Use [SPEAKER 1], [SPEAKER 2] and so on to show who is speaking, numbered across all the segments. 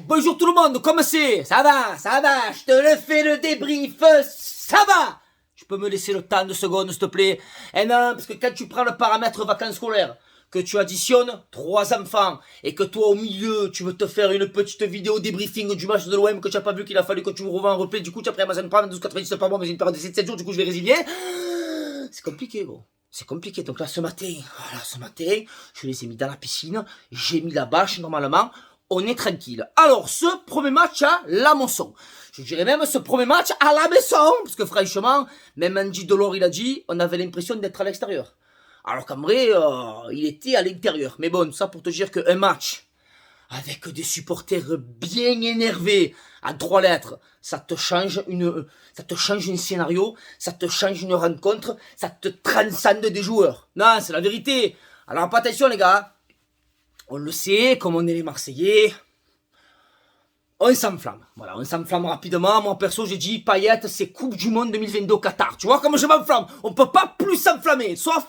[SPEAKER 1] bonjour tout le monde, comment c'est? Ça va, je te le fais le débrief, ça va. Tu peux me laisser le temps de secondes, s'il te plaît? Eh non, parce que quand tu prends le paramètre vacances scolaires, que tu additionnes 3 enfants, et que toi au milieu, tu veux te faire une petite vidéo débriefing du match de l'OM que tu n'as pas vu, qu'il a fallu que tu me revois en replay, du coup tu as pris Amazon Prime, 12,90 c'est pas bon, mais j'ai une période de 7 jours, du coup je vais résilier. C'est compliqué, gros. C'est compliqué. Donc là, ce matin, je les ai mis dans la piscine, j'ai mis la bâche, normalement, on est tranquille. Alors, ce premier match à la Mosson. Je dirais même ce premier match à la maison, parce que franchement, même Andy Delors, il a dit, on avait l'impression d'être à l'extérieur. Alors qu'en vrai, il était à l'intérieur. Mais bon, ça pour te dire qu'un match avec des supporters bien énervés à 3 lettres, ça te change un scénario, ça te change une rencontre, ça te transcende des joueurs. Non, c'est la vérité. Alors pas attention les gars, on le sait, comme on est les Marseillais, on s'enflamme. Voilà, on s'enflamme rapidement. Moi perso, j'ai dit Payet, c'est Coupe du Monde 2022 au Qatar. Tu vois comment je m'enflamme? On peut pas plus s'enflammer, sauf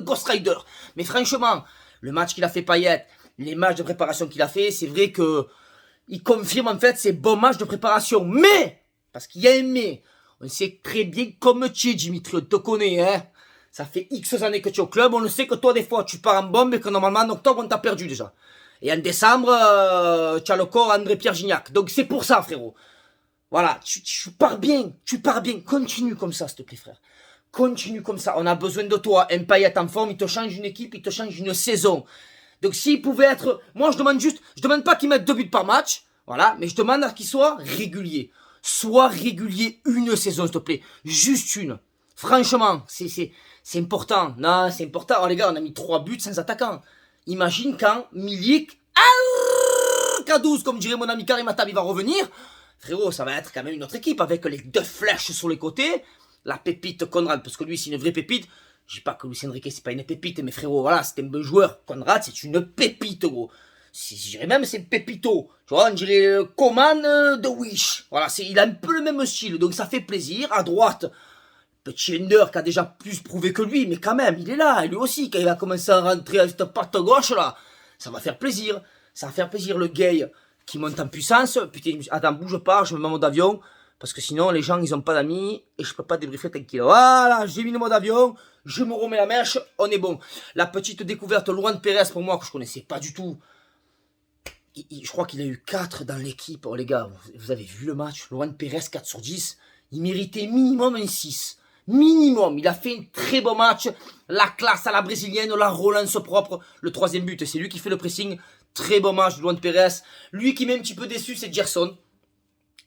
[SPEAKER 1] Ghost Rider. Mais franchement, le match qu'il a fait Payet, les matchs de préparation qu'il a fait, c'est vrai que il confirme en fait ses bons matchs de préparation. Mais, parce qu'il y a un mais, on sait très bien comme tu es, Dimitri, on te connaît, hein. Ça fait X années que tu es au club, on le sait que toi, des fois, tu pars en bombe et que normalement, en octobre, on t'a perdu déjà. Et en décembre, tu as le corps André-Pierre Gignac. Donc c'est pour ça, frérot. Voilà, tu pars bien, Continue comme ça, s'il te plaît, frère. Continue comme ça. On a besoin de toi. Un Payet en forme, il te change une équipe, il te change une saison. Donc s'il pouvait être... Moi, je demande pas qu'il mette 2 buts par match. Voilà, mais je demande à qu'il soit régulier. Sois régulier une saison, s'il te plaît. Juste une. Franchement, c'est important. Non, c'est important. Oh les gars, on a mis 3 buts sans attaquant. Imagine quand Milik, K12, comme dirait mon ami Karim Attab, il va revenir. Frérot, ça va être quand même une autre équipe avec les 2 flèches sur les côtés. La pépite Conrad, parce que lui, c'est une vraie pépite. Je dis pas que Luis Enrique, c'est pas une pépite, mais frérot, voilà, c'est un bon joueur. Conrad, c'est une pépite, gros. Je dirais même, c'est Pépito. Tu vois, on dirait Coman de Wish. Voilà, il a un peu le même style, donc ça fait plaisir. À droite, petit Ender qui a déjà plus prouvé que lui, mais quand même, il est là, lui aussi, quand il va commencer à rentrer à cette patte gauche, là, ça va faire plaisir. Ça va faire plaisir, le gay qui monte en puissance. Putain, attends, bouge pas, je me mets en mode avion, parce que sinon, les gens, ils ont pas d'amis, et je peux pas débriefer tranquille. Voilà, j'ai mis le mode avion, je me remets la mèche, on est bon. La petite découverte, Luan Pérez, pour moi, que je connaissais pas du tout. Je crois qu'il a eu 4 dans l'équipe. Oh les gars, vous avez vu le match? Luan Pérez, 4 sur 10. Il méritait minimum un 6. Minimum. Il a fait un très bon match. La classe à la brésilienne, la relance propre. Le 3e but, c'est lui qui fait le pressing. Très bon match de Luan Pérez. Lui qui m'est un petit peu déçu, c'est Gerson.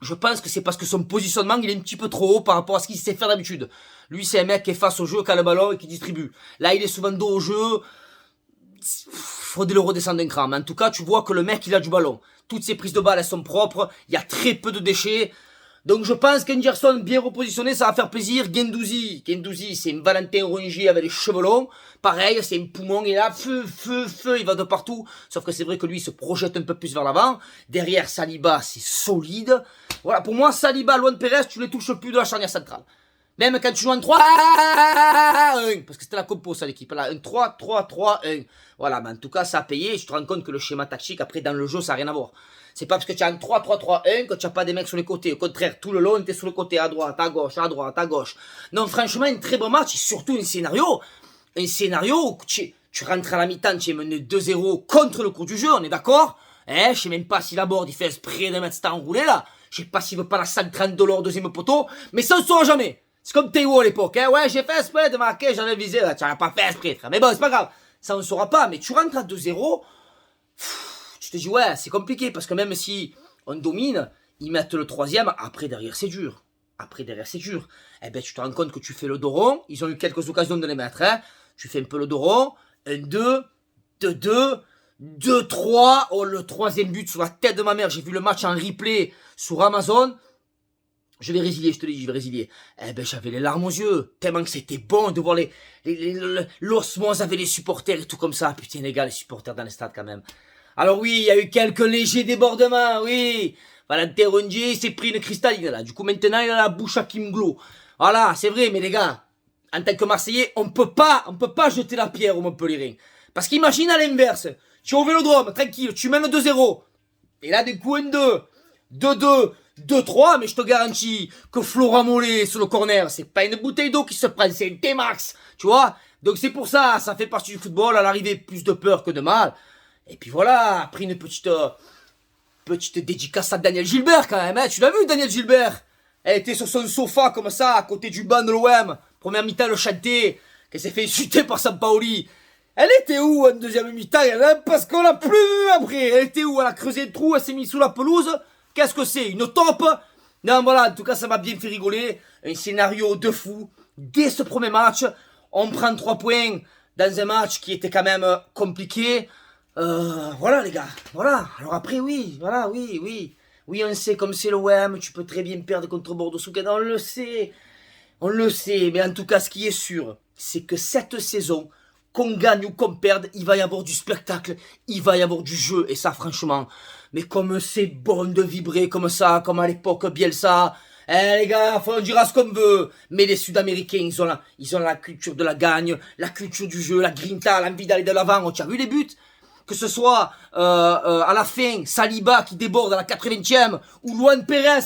[SPEAKER 1] Je pense que c'est parce que son positionnement, il est un petit peu trop haut par rapport à ce qu'il sait faire d'habitude. Lui, c'est un mec qui est face au jeu, qui a le ballon et qui distribue. Là, il est souvent dos au jeu. Faudrait le redescendre d'un cran. Mais en tout cas, tu vois que le mec, il a du ballon. Toutes ses prises de balles, elles sont propres. Il y a très peu de déchets. Donc je pense qu'Henderson bien repositionné, ça va faire plaisir. Guendouzi, c'est un Valentin Rongier avec les cheveux longs. Pareil, c'est un poumon, il est là, feu, il va de partout. Sauf que c'est vrai que lui, il se projette un peu plus vers l'avant. Derrière, Saliba, c'est solide. Voilà, pour moi, Saliba, Luan Pérez, tu les touches plus de la charnière centrale. Même quand tu joues en 3, 1, parce que c'était la compo, ça, l'équipe. Là, un 3, 3, 3, 1. Voilà, mais en tout cas, ça a payé. Je te rends compte que le schéma tactique, après, dans le jeu, ça n'a rien à voir. C'est pas parce que tu as un 3, 3, 3, 1 que tu n'as pas des mecs sur les côtés. Au contraire, tout le long, tu es sur le côté, à droite, à gauche, à droite, à gauche. Non, franchement, un très bon match et surtout un scénario où tu rentres à la mi-temps, tu es mené 2-0 contre le cours du jeu, on est d'accord? Je sais même pas si la board, il fait exprès de mettre ça enroulé, là. Je sais pas s'il veut pas la 130 $ deuxième poteau, mais ça ne saura jamais. C'est comme Théo à l'époque, hein. Ouais, j'ai fait exprès de marquer, j'en ai visé, là. Tu n'as pas fait exprès, frère. Mais bon, c'est pas grave. Ça, on ne saura pas. Mais tu rentres à 2-0, tu te dis, ouais, c'est compliqué, parce que même si on domine, ils mettent le 3e, après, derrière, c'est dur. Eh ben, tu te rends compte que tu fais le dos rond. Ils ont eu quelques occasions de les mettre, hein. Tu fais un peu le dos rond. 1-2, 2-2, 2-3. Oh, le 3e but sur la tête de ma mère. J'ai vu le match en replay sur Amazon. Je vais résilier, je te dis, je vais résilier. Eh ben, j'avais les larmes aux yeux. Tellement que c'était bon de voir l'osmose avec les supporters et tout comme ça. Putain, les gars, les supporters dans les stades quand même. Alors oui, il y a eu quelques légers débordements, oui. Valentin Rongier s'est pris une cristalline, là. Du coup, maintenant, il a la bouche à Kim Glo. Voilà, c'est vrai, mais les gars, en tant que Marseillais, on peut pas jeter la pierre au Montpellierin. Parce qu'imagine à l'inverse. Tu es au Vélodrome, tranquille, tu mènes 2-0. Et là, du coup, un 2. 2-2. 2-3, mais je te garantis que Florent Mollet sur le corner, c'est pas une bouteille d'eau qui se prend, c'est un T-Max, tu vois. Donc c'est pour ça, ça fait partie du football, à l'arrivée, plus de peur que de mal. Et puis voilà, après une petite dédicace à Daniel Gilbert quand même, hein. Tu l'as vu Daniel Gilbert? Elle était sur son sofa comme ça, à côté du banc de l'OM, première mi-temps le chanter, qu'elle s'est fait insulter par Sampaoli. Elle était où en deuxième mi-temps? Parce qu'on l'a plus vue après. Elle était où? Elle a creusé le trou, elle s'est mise sous la pelouse. Qu'est-ce que c'est? Une taupe? Non, voilà, en tout cas, ça m'a bien fait rigoler. Un scénario de fou. Dès ce premier match, on prend 3 points dans un match qui était quand même compliqué. Voilà, les gars. Voilà. Alors après, oui, voilà, oui. Oui, on sait comme c'est l'OM, tu peux très bien perdre contre Bordeaux-Souquet. On le sait. On le sait. Mais en tout cas, ce qui est sûr, c'est que cette saison, qu'on gagne ou qu'on perde, il va y avoir du spectacle, il va y avoir du jeu, et ça franchement, mais comme c'est bon de vibrer comme ça, comme à l'époque Bielsa, les gars, on dira ce qu'on veut, mais les Sud-Américains, ils ont la culture de la gagne, la culture du jeu, la grinta, l'envie d'aller de l'avant. Tu as vu les buts? Que ce soit à la fin, Saliba qui déborde à la 80e, ou Luan Pérez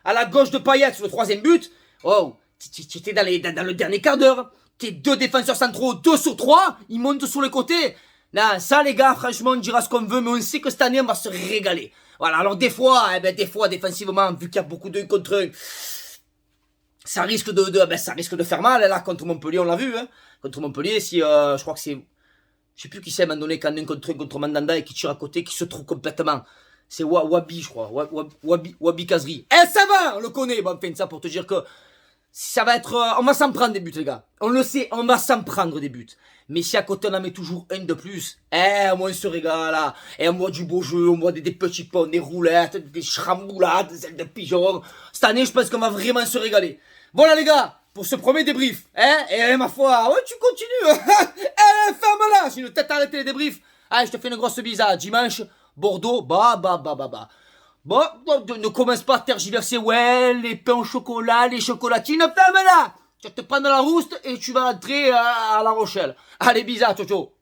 [SPEAKER 1] à la gauche de Payet sur le 3e but, oh, tu étais dans le dernier quart d'heure. Tes 2 défenseurs centraux, 2 sur 3, ils montent sur les côtés. Non, ça les gars, franchement, on dira ce qu'on veut, mais on sait que cette année, on va se régaler. Voilà, alors des fois, défensivement, vu qu'il y a beaucoup de 1 contre 1, ça risque de faire mal, là, contre Montpellier, on l'a vu, hein. Contre Montpellier, si, je crois que c'est, je sais plus qui c'est, à un moment donné, quand 1 contre 1 contre Mandanda et qui tire à côté, qui se trouve complètement. C'est Wabi, je crois, Wabi Kazri. Eh, ça va, on le connaît, bon, enfin, ça pour te dire que, ça va être... on va s'en prendre des buts, les gars. On le sait, on va s'en prendre des buts. Mais si à côté on en met toujours un de plus, moi on se régale, là. Et on voit du beau jeu, on voit des petits ponts, des roulettes, des chramboulades, des ailes de pigeon. Cette année, je pense qu'on va vraiment se régaler. Voilà, les gars, pour ce premier débrief. Et ma foi, ouais, tu continues. Ferme-la, j'ai une tête à arrêter les débriefs. Allez, je te fais une grosse bise à dimanche. Bordeaux, bah. Bon, ne commence pas à tergiverser, ouais, les pains au chocolat, les chocolatines, ferme-la! Tu vas te prendre la rouste et tu vas entrer à La Rochelle. Allez, bisous, ciao.